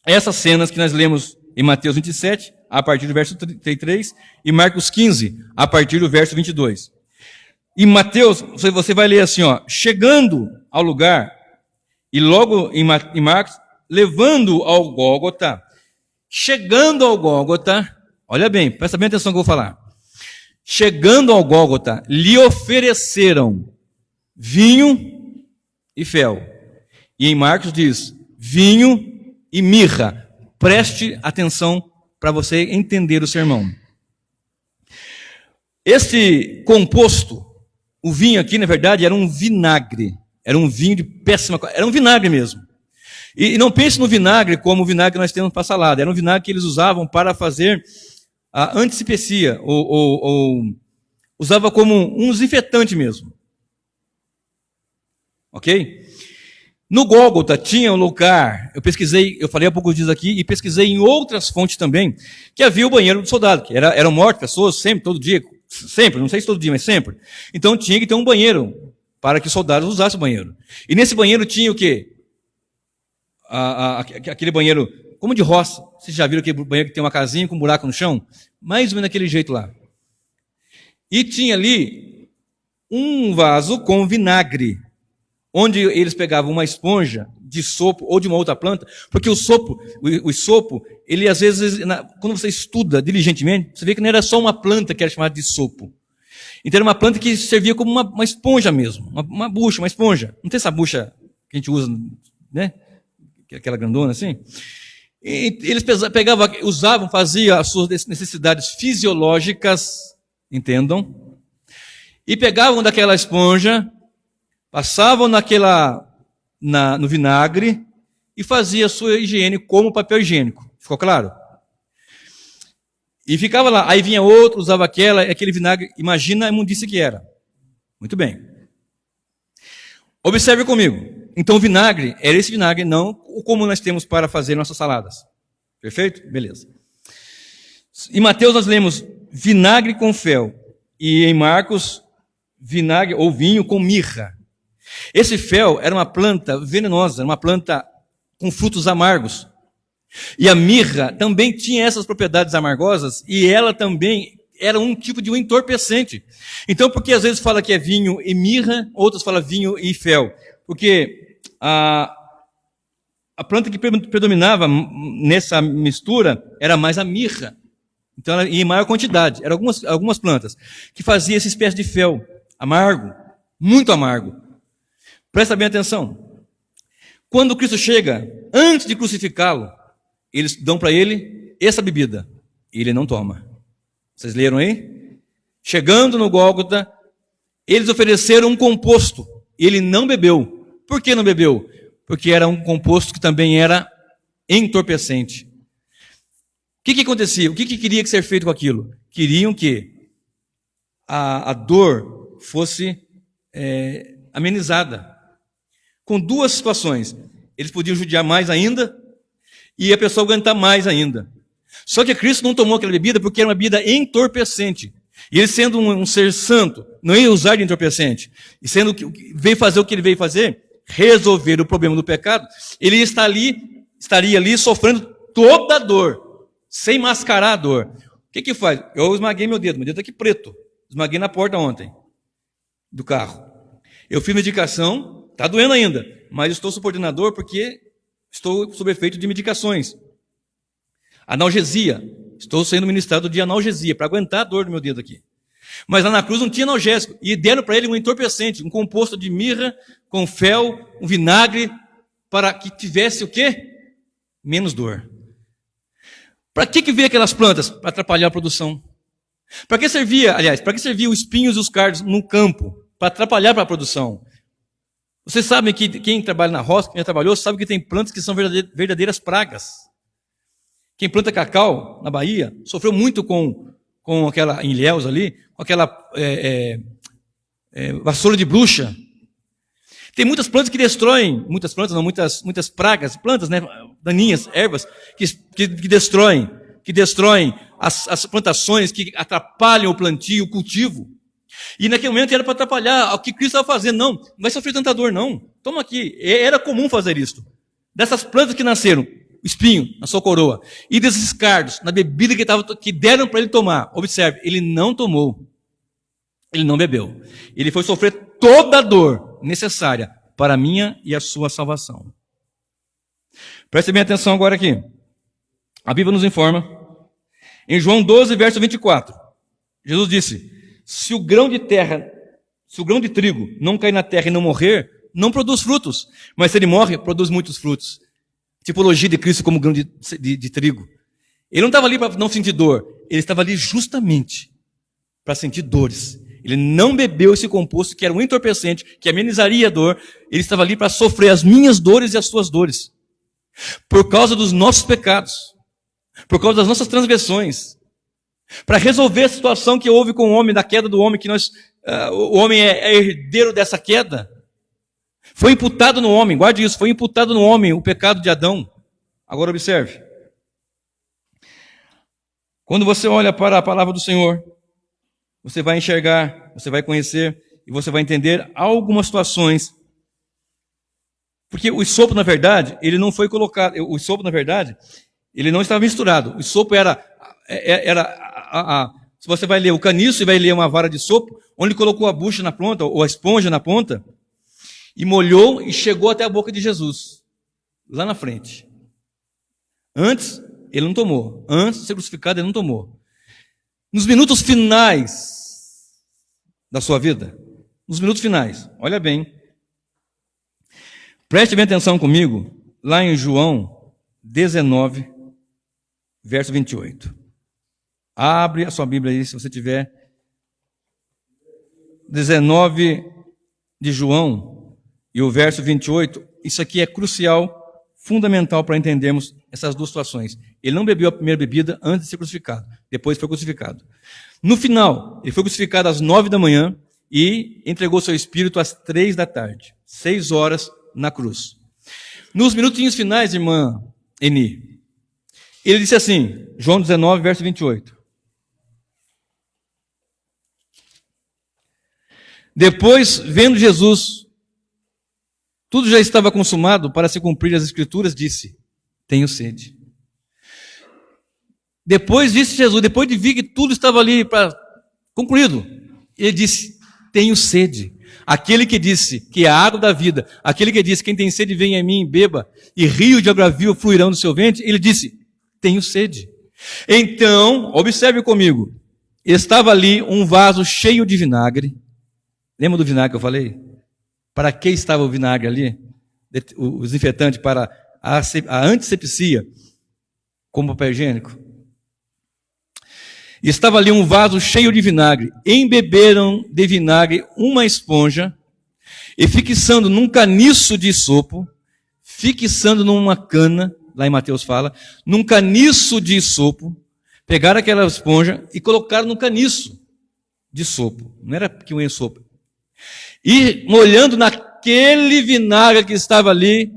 essas cenas que nós lemos em Mateus 27 a partir do verso 33, e Marcos 15, a partir do verso 22. Em Mateus, você vai ler assim, ó, chegando ao lugar, e logo em Marcos, levando ao Gólgota. Chegando ao Gólgota, olha bem, presta bem atenção no que eu vou falar. Chegando ao Gólgota, lhe ofereceram vinho e fel. E em Marcos diz, vinho e mirra. Preste atenção para você entender o sermão. Esse composto, o vinho aqui, na verdade, era um vinagre. Era um vinho de péssima qualidade. Era um vinagre mesmo. E não pense no vinagre como o vinagre que nós temos para salada. Era um vinagre que eles usavam para fazer a antisepsia. Ou usava como um desinfetante mesmo. Ok? No Gólgota tinha um lugar, eu pesquisei, eu falei há poucos dias aqui, e pesquisei em outras fontes também, que havia o banheiro do soldado, que eram mortas pessoas sempre, todo dia, sempre, não sei se todo dia, mas sempre. Então tinha que ter um banheiro, para que os soldados usassem o banheiro. E nesse banheiro tinha o quê? Aquele banheiro, como de roça. Vocês já viram aquele banheiro que tem uma casinha com um buraco no chão? Mais ou menos daquele jeito lá. E tinha ali um vaso com vinagre, onde eles pegavam uma esponja de sopo ou de uma outra planta, porque o sopo, ele às vezes, quando você estuda diligentemente, você vê que não era só uma planta que era chamada de sopo. Então era uma planta que servia como uma esponja mesmo, uma bucha, uma esponja. Não tem essa bucha que a gente usa, né? Aquela grandona assim. E eles pegavam, usavam, faziam as suas necessidades fisiológicas, entendam? E pegavam daquela esponja, passavam no vinagre e faziam a sua higiene como papel higiênico. Ficou claro? E ficava lá. Aí vinha outro, usava aquele vinagre. Imagina a imundícia que era. Muito bem. Observe comigo. Então o vinagre, era esse vinagre, não como nós temos para fazer nossas saladas. Perfeito? Beleza. Em Mateus nós lemos vinagre com fel. E em Marcos, vinagre ou vinho com mirra. Esse fel era uma planta venenosa, uma planta com frutos amargos. E a mirra também tinha essas propriedades amargosas e ela também era um tipo de um entorpecente. Então, por que às vezes fala que é vinho e mirra, outros falam vinho e fel? Porque a planta que predominava nessa mistura era mais a mirra. Então, ela ia em maior quantidade. Eram algumas plantas que faziam essa espécie de fel amargo, muito amargo. Presta bem atenção. Quando Cristo chega, antes de crucificá-lo, eles dão para ele essa bebida. E ele não toma. Vocês leram aí? Chegando no Gólgota, eles ofereceram um composto. Ele não bebeu. Por que não bebeu? Porque era um composto que também era entorpecente. O que acontecia? O que queria ser feito com aquilo? Queriam que a dor fosse amenizada. Com duas situações. Eles podiam judiar mais ainda e a pessoa aguentar mais ainda. Só que Cristo não tomou aquela bebida porque era uma bebida entorpecente. E ele sendo um ser santo, não ia usar de entorpecente. E sendo que veio fazer o que ele veio fazer, resolver o problema do pecado, ele estaria ali sofrendo toda a dor, sem mascarar a dor. O que faz? Eu esmaguei meu dedo está aqui preto. Esmaguei na porta ontem do carro. Eu fiz medicação, está doendo ainda, mas estou suportando a dor porque estou sob efeito de medicações. Analgesia. Estou sendo ministrado de analgesia, para aguentar a dor do meu dedo aqui. Mas lá na cruz não tinha analgésico. E deram para ele um entorpecente, um composto de mirra, com fel, um vinagre, para que tivesse o quê? Menos dor. Para que veio aquelas plantas? Para atrapalhar a produção. Para que servia os espinhos e os cardos no campo? Para atrapalhar para a produção. Vocês sabem que quem trabalha na roça, quem já trabalhou, sabe que tem plantas que são verdadeiras pragas. Quem planta cacau na Bahia sofreu muito com aquela, em Ilhéus ali, com aquela vassoura de bruxa. Tem muitas plantas que destroem, muitas pragas, plantas, né, daninhas, ervas, que destroem as plantações, que atrapalham o plantio, o cultivo. E naquele momento era para atrapalhar o que Cristo estava fazendo. Não vai sofrer tanta dor, não. Toma aqui. Era comum fazer isso. Dessas plantas que nasceram, espinho na sua coroa, e desses cardos na bebida que deram para ele tomar. Observe, ele não tomou, ele não bebeu. Ele foi sofrer toda a dor necessária para a minha e a sua salvação. Preste bem atenção agora aqui. A Bíblia nos informa, em João 12, verso 24, Jesus disse: se o grão de trigo não cair na terra e não morrer, não produz frutos. Mas se ele morre, produz muitos frutos. Tipologia de Cristo como grão de trigo. Ele não estava ali para não sentir dor. Ele estava ali justamente para sentir dores. Ele não bebeu esse composto que era um entorpecente, que amenizaria a dor. Ele estava ali para sofrer as minhas dores e as suas dores. Por causa dos nossos pecados. Por causa das nossas transgressões. Para resolver a situação que houve com o homem, da queda do homem, que o homem é herdeiro dessa queda. Foi imputado no homem, guarde isso, foi imputado no homem o pecado de Adão. Agora observe. Quando você olha para a palavra do Senhor, você vai enxergar, você vai conhecer e você vai entender algumas situações. Porque o sopo, na verdade, ele não foi colocado, o sopo, na verdade, ele não estava misturado. O sopo era se você vai ler o caniço e vai ler uma vara de sopo, onde ele colocou a bucha na ponta, ou a esponja na ponta, e molhou e chegou até a boca de Jesus, lá na frente. Antes, ele não tomou. Antes de ser crucificado, ele não tomou. Nos minutos finais da sua vida, nos minutos finais, olha bem, preste bem atenção comigo, lá em João 19, verso 28. Abre a sua Bíblia aí, se você tiver. 19 de João e o verso 28, isso aqui é crucial, fundamental para entendermos essas duas situações. Ele não bebeu a primeira bebida antes de ser crucificado, depois foi crucificado. No final, ele foi crucificado às 9 da manhã e entregou seu espírito às 3 da tarde, 6 horas na cruz. Nos minutinhos finais, irmã Eni, ele disse assim, João 19, verso 28. Depois, vendo Jesus, tudo já estava consumado para se cumprir as Escrituras, disse, tenho sede. Depois disse Jesus, depois de ver que tudo estava ali concluído, ele disse, tenho sede. Aquele que disse que é a água da vida, aquele que disse, quem tem sede vem a mim e beba, e rio de água viva fluirão do seu ventre, ele disse, tenho sede. Então, observe comigo, estava ali um vaso cheio de vinagre. Lembra do vinagre que eu falei? Para que estava o vinagre ali? O desinfetante para a antisepsia, como papel higiênico. Estava ali um vaso cheio de vinagre. Embeberam de vinagre uma esponja e fixando num caniço de sopo, fixando numa cana, lá em Mateus fala, num caniço de sopo, pegaram aquela esponja e colocaram no caniço de sopo. Não era que um ensopo. E molhando naquele vinagre que estava ali,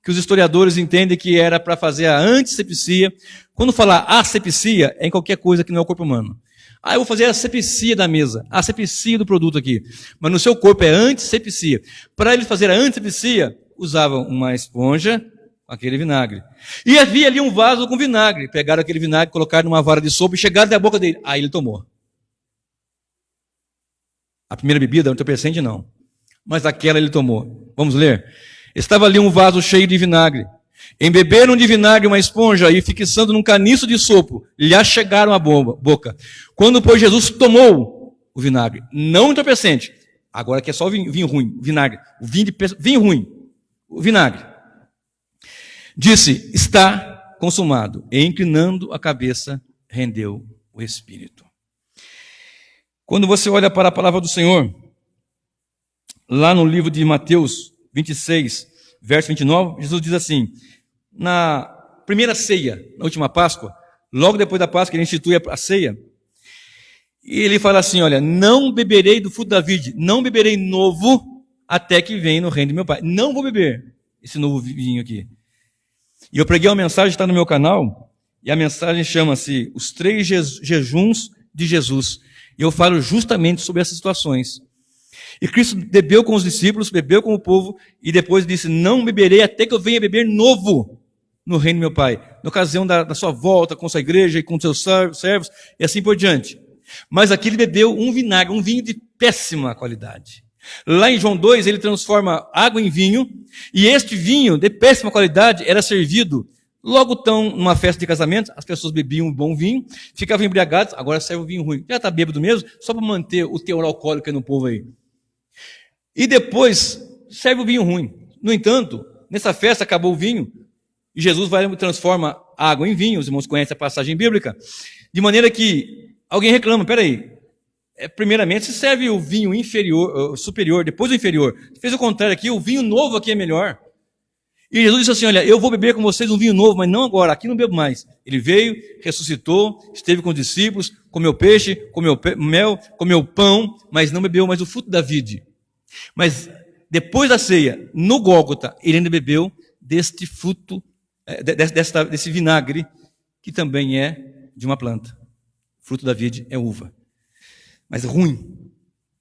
que os historiadores entendem que era para fazer a antisepsia. Quando falar asepsia, é em qualquer coisa que não é o corpo humano. Eu vou fazer a asepsia da mesa, a asepsia do produto aqui. Mas no seu corpo é antisepsia. Para ele fazer a antisepsia, usavam uma esponja com aquele vinagre. E havia ali um vaso com vinagre. Pegaram aquele vinagre, colocaram numa vara de sopa e chegaram até a boca dele. Aí ele tomou. A primeira bebida, o entorpecente não. Mas aquela ele tomou. Vamos ler? Estava ali um vaso cheio de vinagre. Embeberam de vinagre uma esponja e fixando num caniço de sopo, lhe achegaram a boca. Quando, pois, Jesus tomou o vinagre, não o entorpecente, agora que é só o vinho ruim, vinagre, o vinho ruim, o vinagre, disse, está consumado. E inclinando a cabeça, rendeu o espírito. Quando você olha para a palavra do Senhor, lá no livro de Mateus 26, verso 29, Jesus diz assim, na primeira ceia, na última Páscoa, logo depois da Páscoa, ele institui a ceia, e ele fala assim, olha, não beberei do fruto da vide, não beberei novo, até que venha no reino de meu Pai. Não vou beber esse novo vinho aqui. E eu preguei uma mensagem, está no meu canal, e a mensagem chama-se Os 3 Jejuns de Jesus. E eu falo justamente sobre essas situações. E Cristo bebeu com os discípulos, bebeu com o povo, e depois disse, não beberei até que eu venha beber novo no reino do meu Pai, na ocasião da sua volta com sua igreja e com seus servos, e assim por diante. Mas aqui ele bebeu um vinagre, um vinho de péssima qualidade. Lá em João 2, ele transforma água em vinho, e este vinho de péssima qualidade era servido logo tão numa festa de casamento, as pessoas bebiam um bom vinho, ficavam embriagados, agora serve o vinho ruim. Já está bêbado mesmo, só para manter o teor alcoólico aí no povo aí. E depois serve o vinho ruim. No entanto, nessa festa acabou o vinho, e Jesus vai e transforma água em vinho, os irmãos conhecem a passagem bíblica, de maneira que alguém reclama, peraí, primeiramente se serve o vinho inferior, superior, depois o inferior. Fez o contrário aqui, o vinho novo aqui é melhor. E Jesus disse assim, olha, eu vou beber com vocês um vinho novo, mas não agora, aqui não bebo mais. Ele veio, ressuscitou, esteve com os discípulos, comeu peixe, comeu mel, comeu pão, mas não bebeu mais o fruto da vide. Mas depois da ceia, no Gólgota, ele ainda bebeu deste fruto, desse vinagre, que também é de uma planta. O fruto da vide é uva. Mas ruim,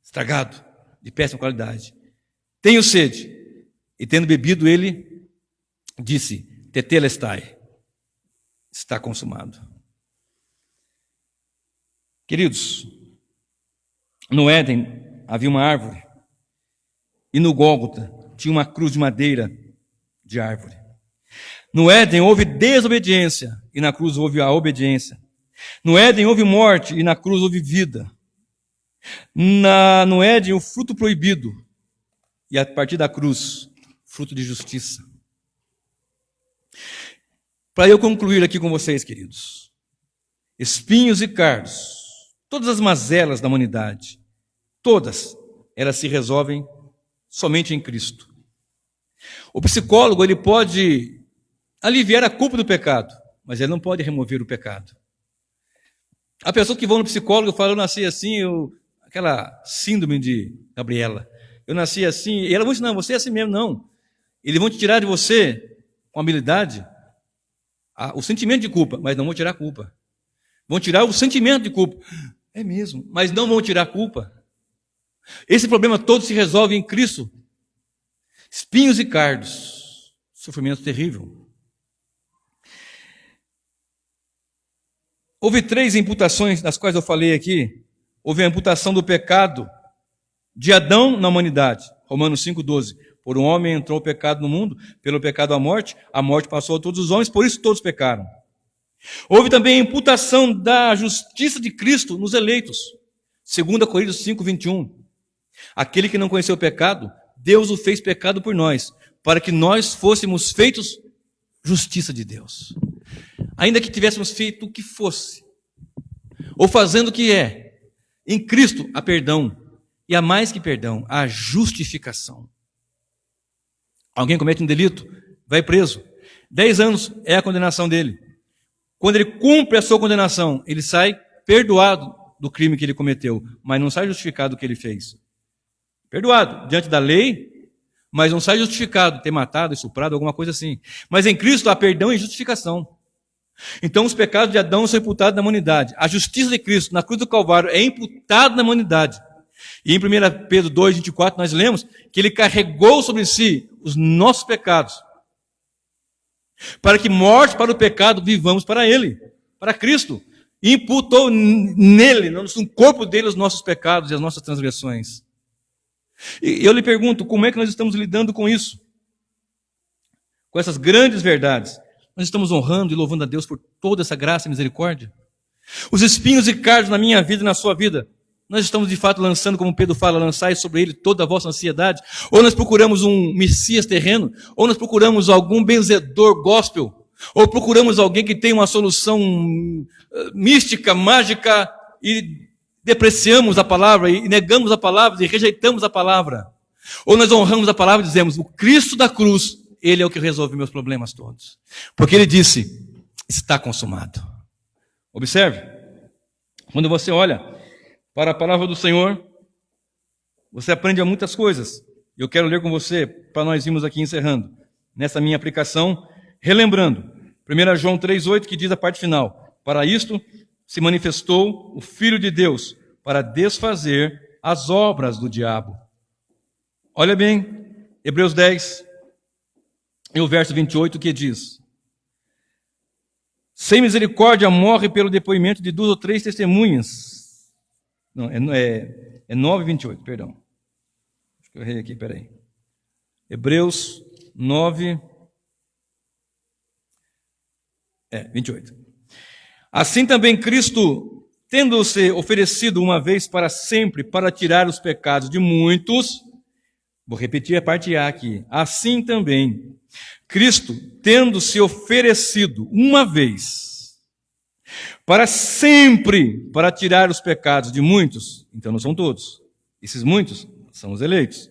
estragado, de péssima qualidade. Tenho sede. E tendo bebido, ele disse, tetelestai, está consumado. Queridos, no Éden havia uma árvore, e no Gólgota tinha uma cruz de madeira de árvore. No Éden houve desobediência, e na cruz houve a obediência. No Éden houve morte, e na cruz houve vida. No Éden o fruto proibido, e a partir da cruz, fruto de justiça. Para eu concluir aqui com vocês, queridos, espinhos e cardos, todas as mazelas da humanidade, todas elas se resolvem somente em Cristo. O psicólogo, ele pode aliviar a culpa do pecado, mas ele não pode remover o pecado. Há pessoas que vão no psicólogo e falam, eu nasci assim, aquela síndrome de Gabriela, eu nasci assim, e ela vai dizer, não, você é assim mesmo, não. Eles vão te tirar de você, com habilidade, o sentimento de culpa, mas não vão tirar a culpa. Vão tirar o sentimento de culpa. É mesmo, mas não vão tirar a culpa. Esse problema todo se resolve em Cristo. Espinhos e cardos, sofrimento terrível. Houve 3 imputações das quais eu falei aqui. Houve a imputação do pecado de Adão na humanidade. Romanos 5,12. Por um homem entrou o pecado no mundo, pelo pecado a morte passou a todos os homens, por isso todos pecaram. Houve também a imputação da justiça de Cristo nos eleitos. 2 Coríntios 5,21. Aquele que não conheceu o pecado, Deus o fez pecado por nós, para que nós fôssemos feitos justiça de Deus. Ainda que tivéssemos feito o que fosse, ou fazendo o que é, em Cristo há perdão, e há mais que perdão, há justificação. Alguém comete um delito, vai preso. 10 anos é a condenação dele. Quando ele cumpre a sua condenação, ele sai perdoado do crime que ele cometeu, mas não sai justificado do que ele fez. Perdoado diante da lei, mas não sai justificado ter matado, estuprado, alguma coisa assim. Mas em Cristo há perdão e justificação. Então os pecados de Adão são imputados na humanidade. A justiça de Cristo na cruz do Calvário é imputada na humanidade. E em 1 Pedro 2,24 nós lemos que ele carregou sobre si os nossos pecados, para que morte para o pecado vivamos para ele, para Cristo. E imputou nele, no corpo dele, os nossos pecados e as nossas transgressões. E eu lhe pergunto, como é que nós estamos lidando com isso? Com essas grandes verdades? Nós estamos honrando e louvando a Deus por toda essa graça e misericórdia? Os espinhos e cardos na minha vida e na sua vida, nós estamos de fato lançando, como Pedro fala, lançai sobre ele toda a vossa ansiedade? Ou nós procuramos um Messias terreno? Ou nós procuramos algum benzedor gospel? Ou procuramos alguém que tem uma solução mística, mágica, e depreciamos a palavra, e negamos a palavra, e rejeitamos a palavra? Ou nós honramos a palavra e dizemos, o Cristo da cruz, ele é o que resolve meus problemas todos. Porque ele disse, está consumado. Observe, quando você olha para a palavra do Senhor, você aprende muitas coisas. Eu quero ler com você, para nós irmos aqui encerrando, nessa minha aplicação, relembrando, 1 João 3,8, que diz a parte final, para isto se manifestou o Filho de Deus, para desfazer as obras do diabo. Olha bem, Hebreus 10, e o verso 28, que diz, Sem misericórdia morre pelo depoimento de 2 ou 3 testemunhas. Não, é 9:28, perdão. Acho que eu errei aqui, peraí. Hebreus 9, 28. Assim também Cristo, tendo-se oferecido uma vez para sempre para tirar os pecados de muitos, vou repetir a parte A aqui. Assim também Cristo, tendo-se oferecido uma vez para sempre para tirar os pecados de muitos, então não são todos, esses muitos são os eleitos,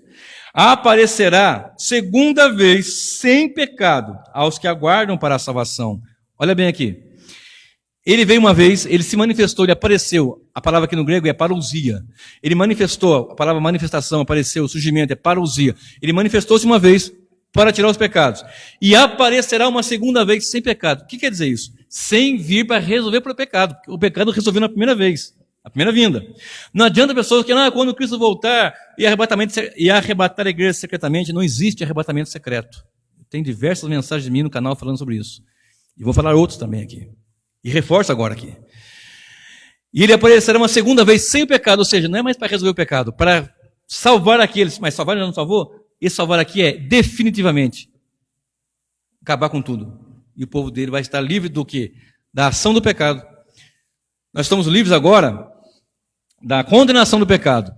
aparecerá segunda vez sem pecado aos que aguardam para a salvação. Olha bem aqui. Ele veio uma vez, ele se manifestou, ele apareceu. A palavra aqui no grego é parousia. Ele manifestou, a palavra manifestação, apareceu, surgimento é parousia. Ele manifestou-se uma vez para tirar os pecados. E aparecerá uma segunda vez sem pecado. O que quer dizer isso? Sem vir para resolver o pecado. O pecado resolveu na primeira vez, a primeira vinda. Não adianta pessoas que, quando Cristo voltar e arrebatar a igreja secretamente, não existe arrebatamento secreto. Tem diversas mensagens de mim no canal falando sobre isso. E vou falar outros também aqui. E reforço agora aqui. E ele aparecerá uma segunda vez sem o pecado, ou seja, não é mais para resolver o pecado, para salvar aqueles, mas salvar ele não salvou? Esse salvar aqui é definitivamente acabar com tudo. E o povo dele vai estar livre do quê? Da ação do pecado. Nós estamos livres agora da condenação do pecado.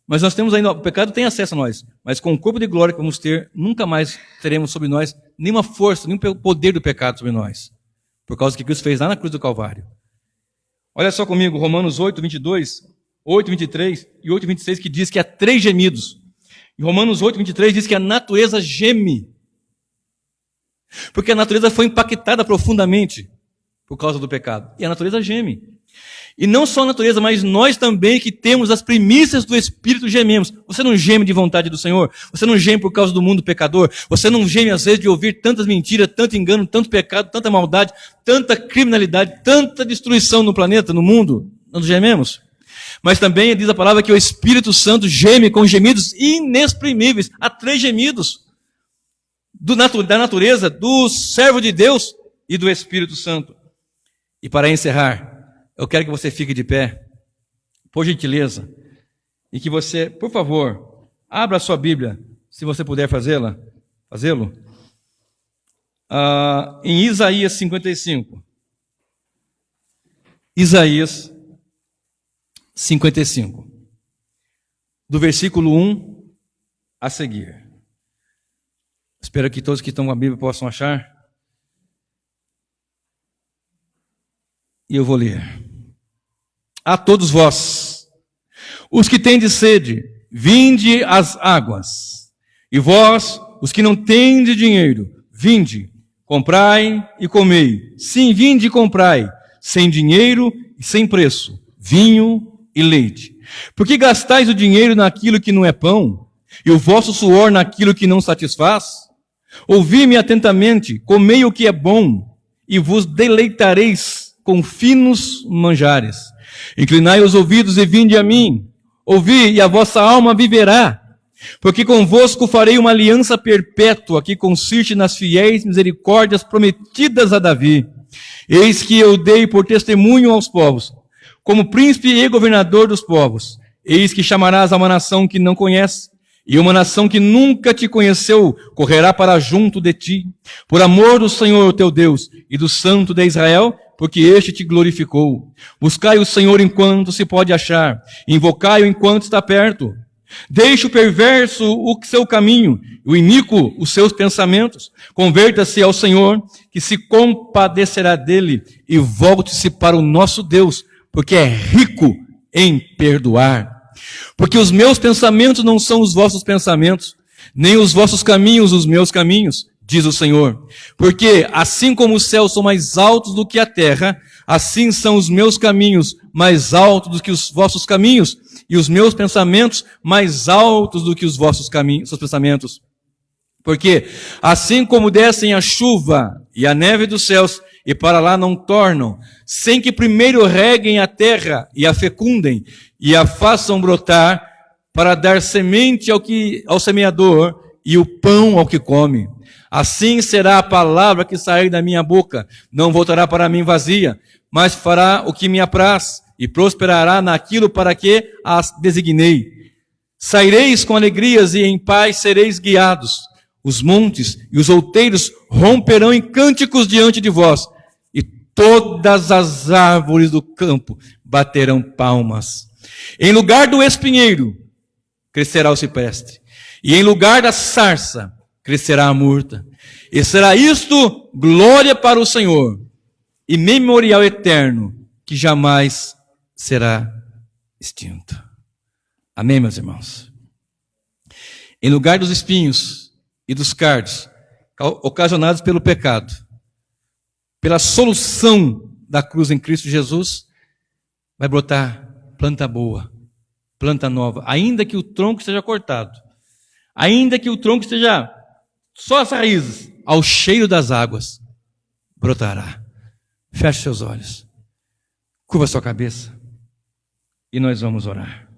Mas nós temos ainda, o pecado tem acesso a nós, mas com o corpo de glória que vamos ter, nunca mais teremos sobre nós nenhuma força, nenhum poder do pecado sobre nós. Por causa do que Cristo fez lá na cruz do Calvário. Olha só comigo, Romanos 8, 22, 8, 23 e 8, 26, que diz que há 3 gemidos. Em Romanos 8, 23 diz que a natureza geme. Porque a natureza foi impactada profundamente por causa do pecado. E a natureza geme. E não só a natureza, mas nós também que temos as primícias do Espírito gememos. Você não geme de vontade do Senhor? Você não geme por causa do mundo pecador? Você não geme às vezes de ouvir tantas mentiras, tanto engano, tanto pecado, tanta maldade, tanta criminalidade, tanta destruição no planeta, no mundo? Não gememos? Mas também diz a palavra que o Espírito Santo geme com gemidos inexprimíveis. Há 3 gemidos. Da natureza, do servo de Deus e do Espírito Santo. E para encerrar, eu quero que você fique de pé, por gentileza, e que você, por favor, abra a sua Bíblia, se você puder fazê-lo, em Isaías 55. Isaías 55, do versículo 1 a seguir. Espero que todos que estão com a Bíblia possam achar. E eu vou ler. A todos vós, os que tendes sede, vinde às águas. E vós, os que não tendes dinheiro, vinde, comprai e comei. Sim, vinde e comprai, sem dinheiro e sem preço, vinho e leite. Porque gastais o dinheiro naquilo que não é pão, e o vosso suor naquilo que não satisfaz? Ouvi-me atentamente, comei o que é bom, e vos deleitareis com finos manjares. Inclinai os ouvidos e vinde a mim. Ouvi, e a vossa alma viverá. Porque convosco farei uma aliança perpétua, que consiste nas fiéis misericórdias prometidas a Davi. Eis que eu dei por testemunho aos povos, como príncipe e governador dos povos. Eis que chamarás a uma nação que não conhece, e uma nação que nunca te conheceu correrá para junto de ti, por amor do Senhor teu Deus e do Santo de Israel, porque este te glorificou. Buscai o Senhor enquanto se pode achar, invocai-o enquanto está perto. Deixe o perverso o seu caminho, o iníquo os seus pensamentos. Converta-se ao Senhor, que se compadecerá dele, e volte-se para o nosso Deus, porque é rico em perdoar. Porque os meus pensamentos não são os vossos pensamentos, nem os vossos caminhos os meus caminhos, diz o Senhor. Porque assim como os céus são mais altos do que a terra, assim são os meus caminhos mais altos do que os vossos caminhos, e os meus pensamentos mais altos do que os vossos caminhos, seus pensamentos. Porque assim como descem a chuva e a neve dos céus, e para lá não tornam, sem que primeiro reguem a terra e a fecundem, e a façam brotar, para dar semente ao semeador e o pão ao que come. Assim será a palavra que sair da minha boca. Não voltará para mim vazia, mas fará o que me apraz e prosperará naquilo para que as designei. Saireis com alegrias e em paz sereis guiados. Os montes e os outeiros romperão em cânticos diante de vós, e todas as árvores do campo baterão palmas. Em lugar do espinheiro crescerá o cipreste, e em lugar da sarça crescerá a murta. E será isto glória para o Senhor, e memorial eterno, que jamais será extinto. Amém, meus irmãos? Em lugar dos espinhos e dos cardos ocasionados pelo pecado, pela solução da cruz em Cristo Jesus, vai brotar planta boa, planta nova, ainda que o tronco esteja cortado, ainda que o tronco esteja só as raízes, ao cheiro das águas, brotará. Feche seus olhos, curva sua cabeça e nós vamos orar.